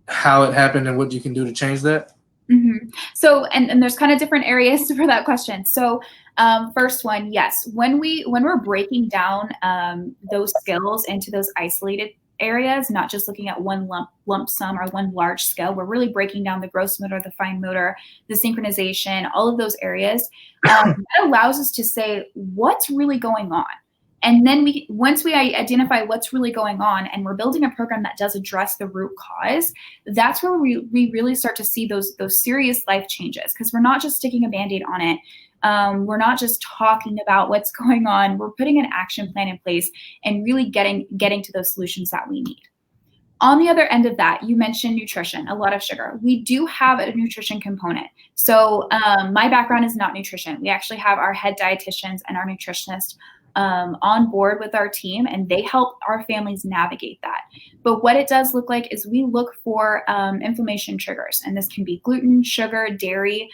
[SPEAKER 4] how it happened and what you can do to change that?
[SPEAKER 3] So, and there's kind of different areas for that question. So first one, yes, when we're breaking down those skills into those isolated areas, not just looking at one lump sum or one large scale, we're really breaking down the gross motor, the fine motor, the synchronization, all of those areas. That allows us to say what's really going on. And then once we identify what's really going on and we're building a program that does address the root cause, that's where we really start to see those serious life changes, because we're not just sticking a Band-Aid on it. We're not just talking about what's going on. We're putting an action plan in place and really getting to those solutions that we need. On the other end of that, you mentioned nutrition, a lot of sugar. We do have a nutrition component. So my background is not nutrition. We actually have our head dietitians and our nutritionists on board with our team, and they help our families navigate that. But what it does look like is we look for inflammation triggers, and this can be gluten, sugar, dairy,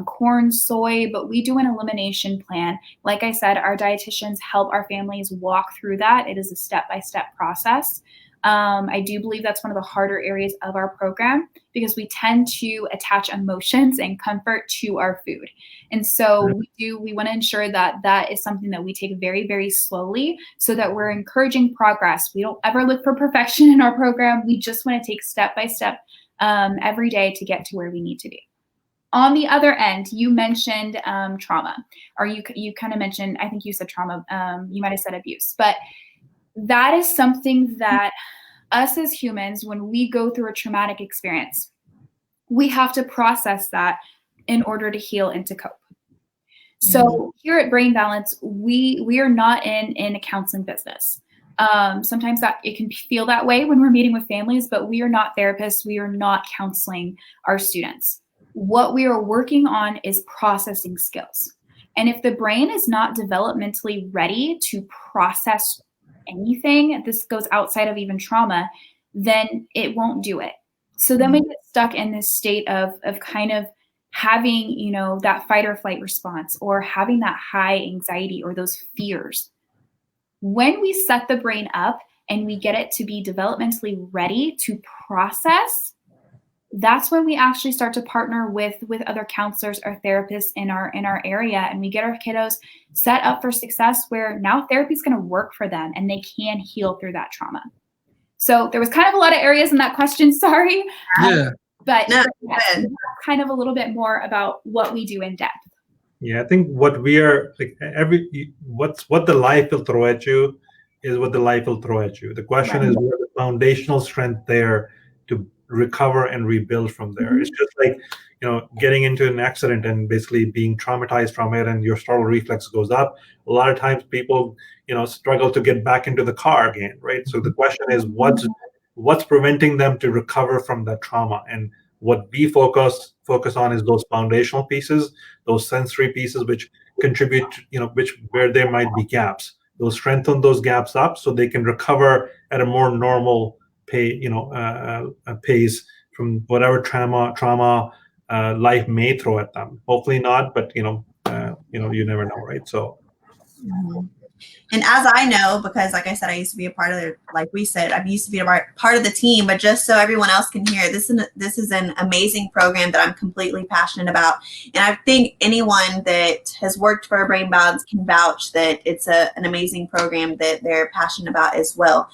[SPEAKER 3] corn, soy, but we do an elimination plan. Like I said, our dietitians help our families walk through that. It is a step-by-step process. I do believe that's one of the harder areas of our program, because we tend to attach emotions and comfort to our food. And so we want to ensure that that is something that we take very, very slowly, so that we're encouraging progress. We don't ever look for perfection in our program. We just want to take step by step every day to get to where we need to be. On the other end, you mentioned trauma, or you kind of mentioned, I think you said trauma, you might have said abuse, but that is something that us as humans, when we go through a traumatic experience, we have to process that in order to heal and to cope. So here at Brain Balance, we are not in a counseling business. Sometimes that it can feel that way when we're meeting with families, but we are not therapists. We are not counseling our students. What we are working on is processing skills. And if the brain is not developmentally ready to process anything, this goes outside of even trauma, then it won't do it. So then we get stuck in this state of kind of having, that fight or flight response, or having that high anxiety or those fears. When we set the brain up and we get it to be developmentally ready to process, that's when we actually start to partner with other counselors or therapists in our area, and we get our kiddos set up for success, where now therapy is going to work for them and they can heal through that trauma. So there was kind of a lot of areas in that question, sorry.
[SPEAKER 4] Yeah.
[SPEAKER 3] But yes, kind of a little bit more about what we do in depth.
[SPEAKER 2] Yeah, I think what we are like, what the life will throw at you is what the life will throw at you. The question is, what the foundational strength there to recover and rebuild from there. It's just like, getting into an accident and basically being traumatized from it, and your startle reflex goes up. A lot of times people, struggle to get back into the car again, right? So the question is, what's preventing them to recover from that trauma? And what we focus on is those foundational pieces, those sensory pieces, which contribute, where there might be gaps. They'll strengthen those gaps up so they can recover at a more normal pace from whatever trauma life may throw at them. Hopefully not, but you never know, right? So.
[SPEAKER 1] And as I know, because like I said, I used to be a part of like we said, I used to be a part of the team, but just so everyone else can hear, this is an amazing program that I'm completely passionate about. And I think anyone that has worked for Brain Balance can vouch that it's an amazing program that they're passionate about as well.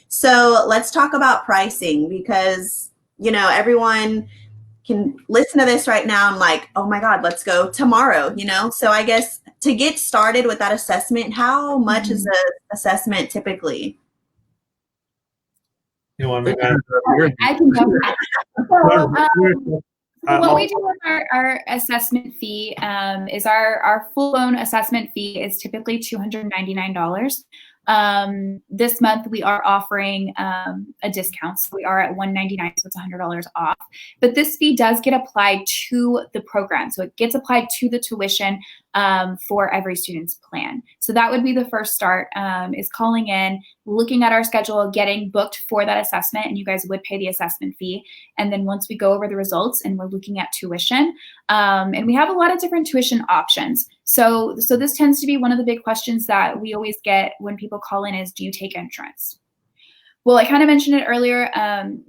[SPEAKER 1] So let's talk about pricing, because, everyone can listen to this right now and like, oh my God, let's go tomorrow, So I guess to get started with that assessment, how much is the assessment typically?
[SPEAKER 2] You want me to
[SPEAKER 3] I can jump in. So what we do with our assessment fee is our full-blown assessment fee is typically $299. This month we are offering a discount, so we are at $199, so it's $100 off. But this fee does get applied to the program, so it gets applied to the tuition for every student's plan. So that would be the first start, is calling in, looking at our schedule, getting booked for that assessment, and you guys would pay the assessment fee. And then once we go over the results and we're looking at tuition, and we have a lot of different tuition options. So this tends to be one of the big questions that we always get when people call in is, do you take insurance? Well, I kind of mentioned it earlier. I'm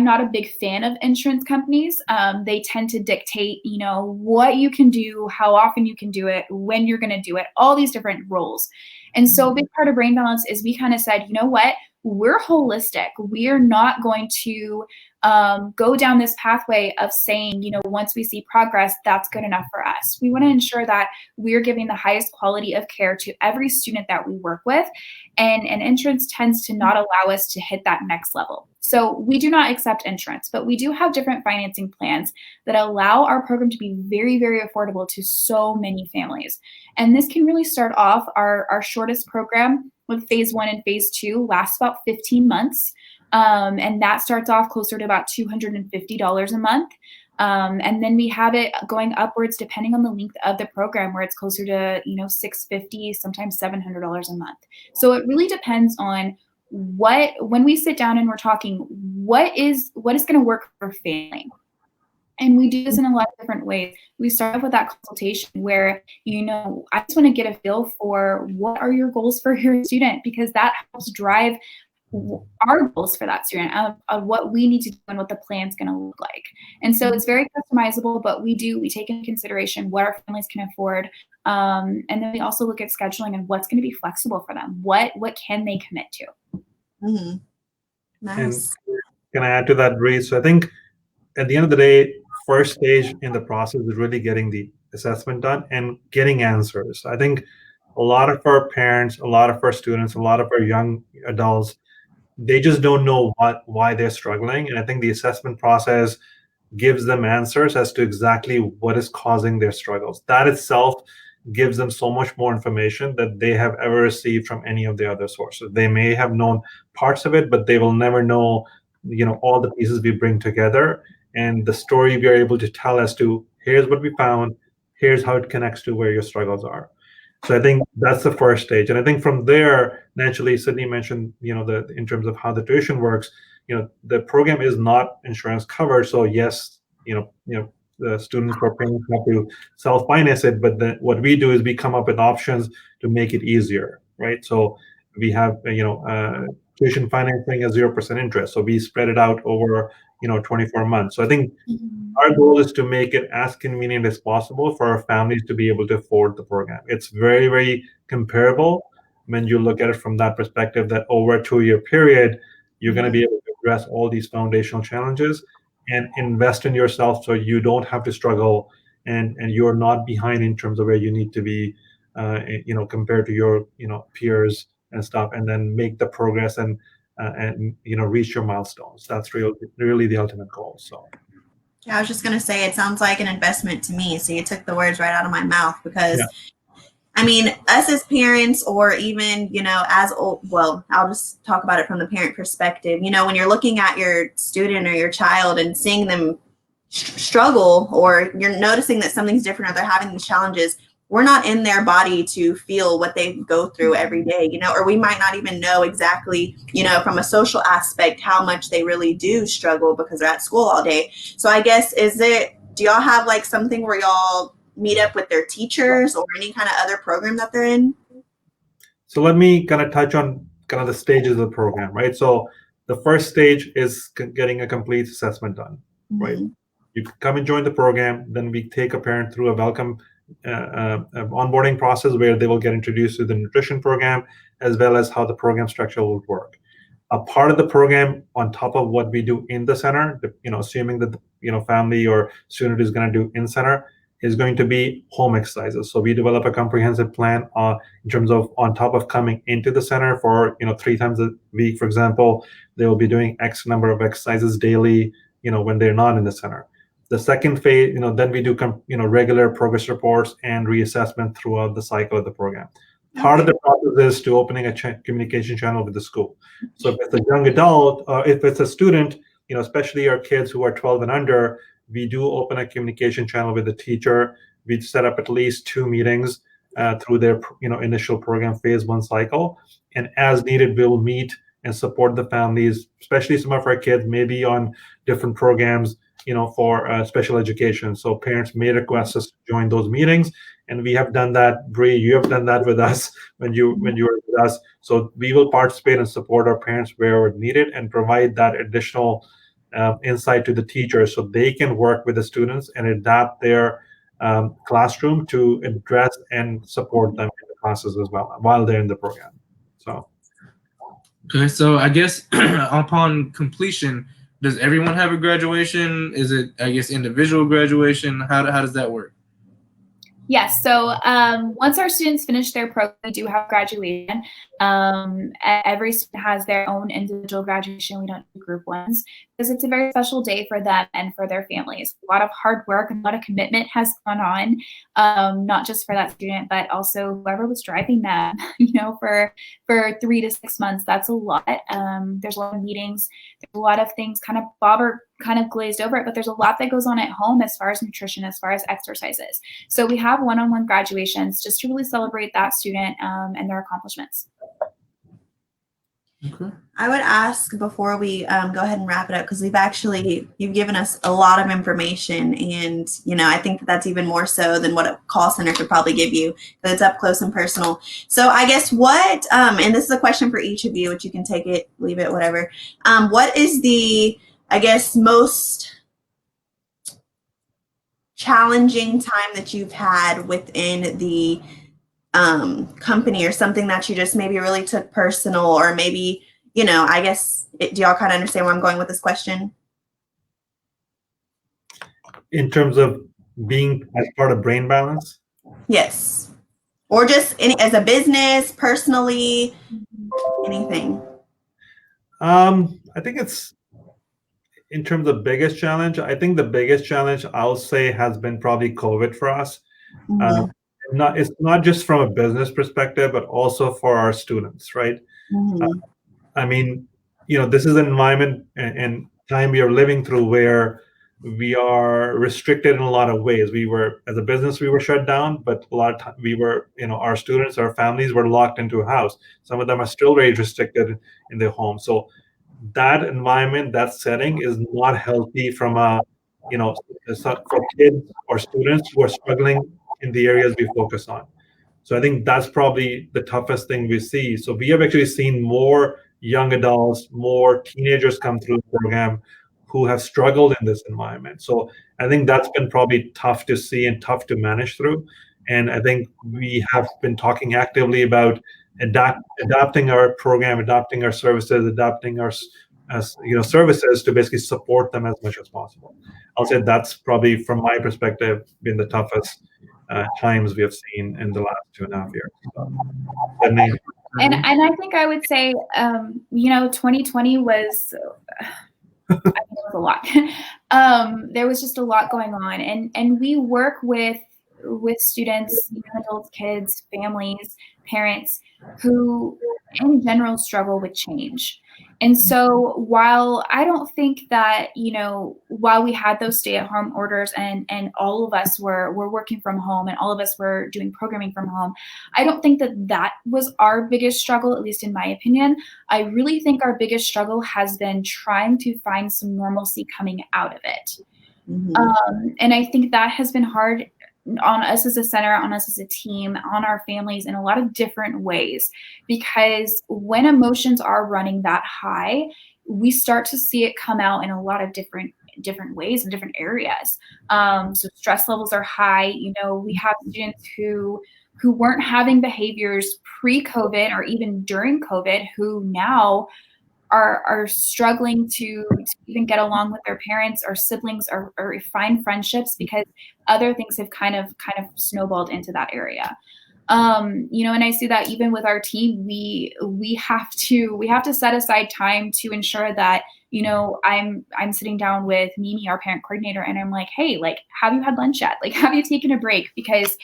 [SPEAKER 3] not a big fan of insurance companies. They tend to dictate, what you can do, how often you can do it, when you're going to do it, all these different roles. And so a big part of Brain Balance is we kind of said, you know what, we're holistic. We're not going to go down this pathway of saying, once we see progress, that's good enough for us. We want to ensure that we're giving the highest quality of care to every student that we work with. And insurance tends to not allow us to hit that next level. So we do not accept insurance, but we do have different financing plans that allow our program to be very, very affordable to so many families. And this can really start off our shortest program with phase 1 and phase 2 lasts about 15 months. And that starts off closer to about $250 a month. And then we have it going upwards depending on the length of the program, where it's closer to, $650, sometimes $700 a month. So it really depends on when we sit down and we're talking, what is going to work for family. And we do this in a lot of different ways. We start off with that consultation where, I just want to get a feel for what are your goals for your student, because that helps drive our goals for that student, of what we need to do and what the plan's going to look like. And so it's very customizable, but we take into consideration what our families can afford. And then we also look at scheduling and what's going to be flexible for them. What can they commit to?
[SPEAKER 1] Mm-hmm. Nice.
[SPEAKER 2] And can I add to that, Bree? So I think at the end of the day, first stage in the process is really getting the assessment done and getting answers. I think a lot of our parents, a lot of our students, a lot of our young adults, they just don't know why they're struggling. And I think the assessment process gives them answers as to exactly what is causing their struggles. That itself gives them so much more information that they have ever received from any of the other sources. They may have known parts of it, but they will never know, all the pieces we bring together and the story we are able to tell as to, here's what we found, here's how it connects to where your struggles are. So I think that's the first stage. And I think from there, naturally, Sydney mentioned, in terms of how the tuition works, the program is not insurance covered. So yes, the students who are paying have to self-finance it. But then what we do is we come up with options to make it easier, right? So we have, tuition financing at 0% interest. So we spread it out over, 24 months. So I think our goal is to make it as convenient as possible for our families to be able to afford the program. It's very, very comparable when you look at it from that perspective, that over a 2-year period, you're going to be able to address all these foundational challenges and invest in yourself so you don't have to struggle and you're not behind in terms of where you need to be, compared to your, peers and stuff, and then make the progress and reach your milestones. That's really the ultimate goal. So
[SPEAKER 1] yeah, I was just going to say, it sounds like an investment to me. So you took the words right out of my mouth, because I mean, us as parents, or even, as old, well, I'll just talk about it from the parent perspective. When you're looking at your student or your child and seeing them struggle, or you're noticing that something's different or they're having these challenges, we're not in their body to feel what they go through every day, or we might not even know exactly, from a social aspect, how much they really do struggle because they're at school all day. So I guess, do y'all have like something where y'all meet up with their teachers or any kind of other program that they're in?
[SPEAKER 2] So let me kind of touch on kind of the stages of the program, right? So the first stage is getting a complete assessment done, right? You come and join the program, then we take a parent through a welcome onboarding process where they will get introduced to the nutrition program, as well as how the program structure will work. A part of the program on top of what we do in the center, assuming that the family or student is going to do in center, is going to be home exercises. So we develop a comprehensive plan in terms of, on top of coming into the center for 3 times a week, for example, they will be doing X number of exercises daily, when they're not in the center. The second phase, then we do regular progress reports and reassessment throughout the cycle of the program. Part of the process is to opening a communication channel with the school. So if it's a young adult, if it's a student, especially our kids who are 12 and under, we do open a communication channel with the teacher. We set up at least 2 meetings through their initial program phase 1 cycle, and as needed, we'll meet and support the families, especially some of our kids may be on different programs, for special education. So parents may request us to join those meetings, and we have done that. Bree, you have done that with us when you were with us. So we will participate and support our parents wherever needed and provide that additional insight to the teachers so they can work with the students and adapt their classroom to address and support them in the classes as well while they're in the program. So.
[SPEAKER 4] Okay, so I guess upon completion, does everyone have a graduation? Is it, I guess, individual graduation? How does that work?
[SPEAKER 3] Yes. So once our students finish their program, we do have graduation. Every student has their own individual graduation. We don't do group ones because it's a very special day for them and for their families. A lot of hard work and a lot of commitment has gone on, not just for that student, but also whoever was driving them, for 3 to 6 months. That's a lot. There's a lot of meetings. There's a lot of things. Babar kind of glazed over it, but there's a lot that goes on at home as far as nutrition, as far as exercises. So we have one-on-one graduations just to really celebrate that student and their accomplishments.
[SPEAKER 4] Okay.
[SPEAKER 1] I would ask before we go ahead and wrap it up, because you've given us a lot of information, and I think that's even more so than what a call center could probably give you, because it's up close and personal. So I guess what, and this is a question for each of you, which you can take it, leave it, whatever. What is the, I guess, most challenging time that you've had within the company, or something that you just maybe really took personal, or maybe, I guess, do y'all kind of understand where I'm going with this question?
[SPEAKER 2] In terms of being as part of Brain Balance?
[SPEAKER 1] Yes. Or just as a business, personally, anything.
[SPEAKER 2] I think it's, in terms of biggest challenge, I think the biggest challenge I'll say has been probably COVID for us.
[SPEAKER 1] Mm-hmm.
[SPEAKER 2] It's not just from a business perspective, but also for our students, right?
[SPEAKER 1] Mm-hmm.
[SPEAKER 2] I mean, this is an environment and time we are living through where we are restricted in a lot of ways. As a business, we were shut down, but a lot of time we were, our students, our families were locked into a house. Some of them are still very restricted in their home. So that environment, that setting is not healthy from for kids or students who are struggling in the areas we focus on. So I think that's probably the toughest thing we see. So we have actually seen more young adults, more teenagers come through the program who have struggled in this environment. So I think that's been probably tough to see and tough to manage through. And I think we have been talking actively about adapting our program, adapting our services, adapting our services to basically support them as much as possible. I'll say that's probably, from my perspective, been the toughest times we have seen in the last 2.5 years. So,
[SPEAKER 3] and I think I would say, 2020 was, I think it was a lot. There was just a lot going on, and we work with students, young adults, kids, families, parents who in general struggle with change. And so while I don't think that, while we had those stay-at-home orders and all of us were working from home and all of us were doing programming from home, I don't think that was our biggest struggle, at least in my opinion. I really think our biggest struggle has been trying to find some normalcy coming out of it. Mm-hmm. And I think that has been hard on us as a center, on us as a team, on our families in a lot of different ways, because when emotions are running that high, we start to see it come out in a lot of different ways in different areas. So stress levels are high. We have students who weren't having behaviors pre-COVID or even during COVID who now are struggling to even get along with their parents or siblings or find friendships because other things have kind of snowballed into that area. You know, and I see that even with our team, we have to set aside time to ensure that, you know, I'm sitting down with Mimi, our parent coordinator, and I'm like, hey, like, have you had lunch yet? Like, have you taken a break? Because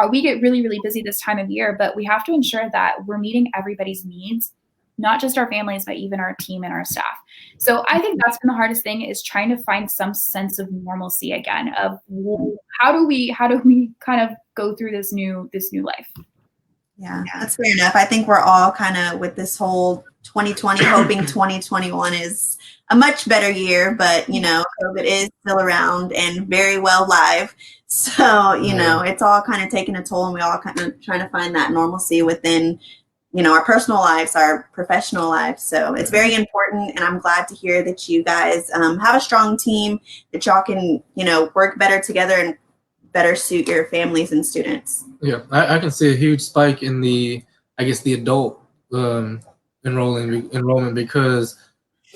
[SPEAKER 3] we get really, really busy this time of year, but we have to ensure that we're meeting everybody's needs, not just our families, but even our team and our staff. So I think that's been the hardest thing, is trying to find some sense of normalcy again, of how do we kind of go through this new life.
[SPEAKER 1] Yeah, that's fair enough. I think we're all kind of with this whole 2020, hoping 2021 is a much better year, but you know, COVID is still around and very well live. So, you know, it's all kind of taking a toll, and we all kind of trying to find that normalcy within, you know, our personal lives, our professional lives. So it's very important. And I'm glad to hear that you guys have a strong team, that y'all can, you know, work better together and better suit your families and students.
[SPEAKER 4] Yeah, I can see a huge spike in the adult enrollment because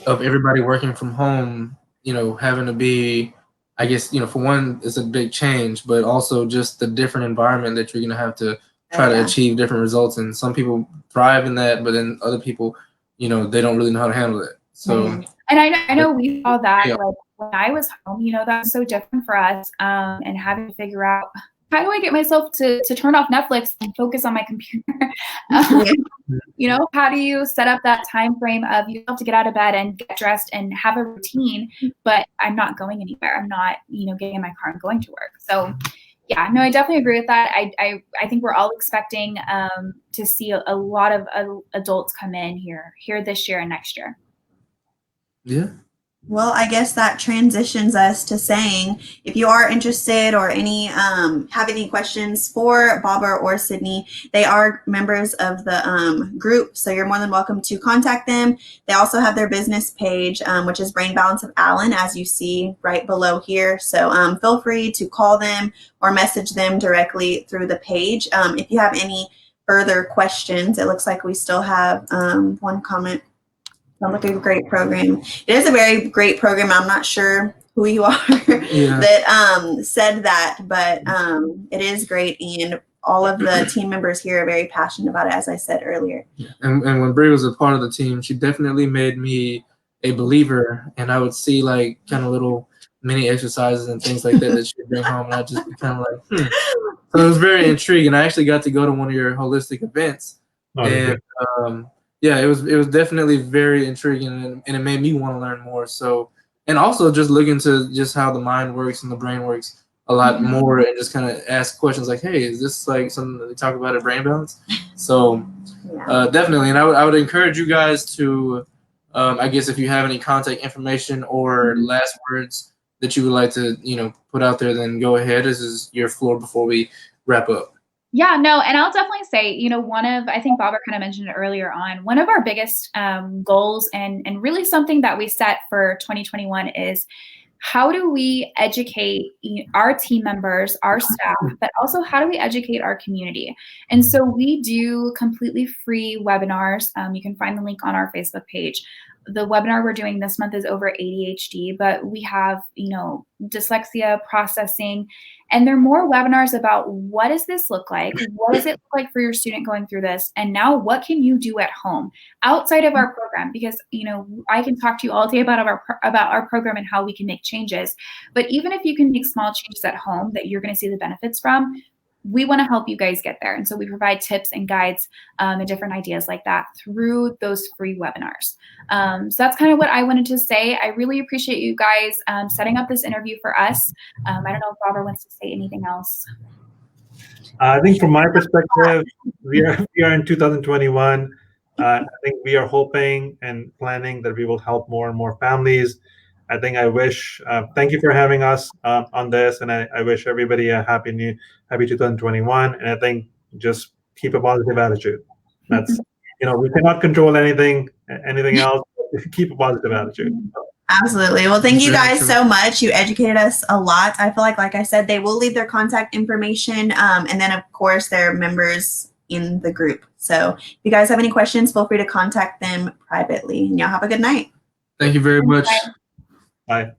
[SPEAKER 4] of everybody working from home, you know, having to be, I guess, you know, for one, it's a big change, but also just the different environment that you're going to have to try to achieve different results. And some people thrive in that, but then other people, you know, they don't really know how to handle it. So,
[SPEAKER 3] and I know we saw that, like, when I was home, you know, that was so different for us, and having to figure out, how do I get myself to turn off Netflix and focus on my computer? You know, how do you set up that time frame of, you have to get out of bed and get dressed and have a routine, but I'm not going anywhere. I'm not, you know, getting in my car and going to work. So yeah, no, I definitely agree with that. I think we're all expecting to see a lot of adults come in here this year and next year.
[SPEAKER 4] Yeah.
[SPEAKER 1] Well, I guess that transitions us to saying, if you are interested or have any questions for Babar or Sydney, they are members of the group, so you're more than welcome to contact them. They also have their business page, which is Brain Balance of Allen, as you see right below here. So feel free to call them or message them directly through the page. If you have any further questions, it looks like we still have one comment. Sounds like a great program. It is a very great program. I'm not sure who you are that said that, but it is great, and all of the team members here are very passionate about it, as I said earlier.
[SPEAKER 4] And when Brie was a part of the team, she definitely made me a believer, and I would see like kind of little mini exercises and things like that she'd bring home, and I'd just be kind of like, So it was very intriguing. I actually got to go to one of your holistic events, and yeah, it was definitely very intriguing, and it made me want to learn more. So, and also just look into just how the mind works and the brain works a lot more, and just kind of ask questions like, hey, is this like something that they talk about at Brain Balance? So definitely, and I would encourage you guys to, I guess, if you have any contact information or last words that you would like to, you know, put out there, then go ahead. This is your floor before we wrap up.
[SPEAKER 3] Yeah, no, and I'll definitely say, you know, I think Babar kind of mentioned it earlier on, one of our biggest goals and really something that we set for 2021 is, how do we educate our team members, our staff, but also how do we educate our community? And so we do completely free webinars. You can find the link on our Facebook page. The webinar we're doing this month is over ADHD, but we have, you know, dyslexia, processing, and there are more webinars about, what does this look like? What does it look like for your student going through this? And now what can you do at home outside of our program? Because, you know, I can talk to you all day about our program and how we can make changes. But even if you can make small changes at home that you're going to see the benefits from, we want to help you guys get there. And so we provide tips and guides and different ideas like that through those free webinars. So that's kind of what I wanted to say. I really appreciate you guys setting up this interview for us. I don't know if Babar wants to say anything else.
[SPEAKER 2] I think from my perspective, we are in 2021. I think we are hoping and planning that we will help more and more families. I think thank you for having us on this, and I wish everybody a happy 2021. And I think just keep a positive attitude. That's, you know, we cannot control anything else. Keep a positive attitude.
[SPEAKER 1] Absolutely. Well, thank you guys so much. You educated us a lot. I feel like I said, they will leave their contact information, and then of course they're members in the group. So if you guys have any questions, feel free to contact them privately. And y'all have a good night.
[SPEAKER 4] Thank you very much.
[SPEAKER 2] Bye.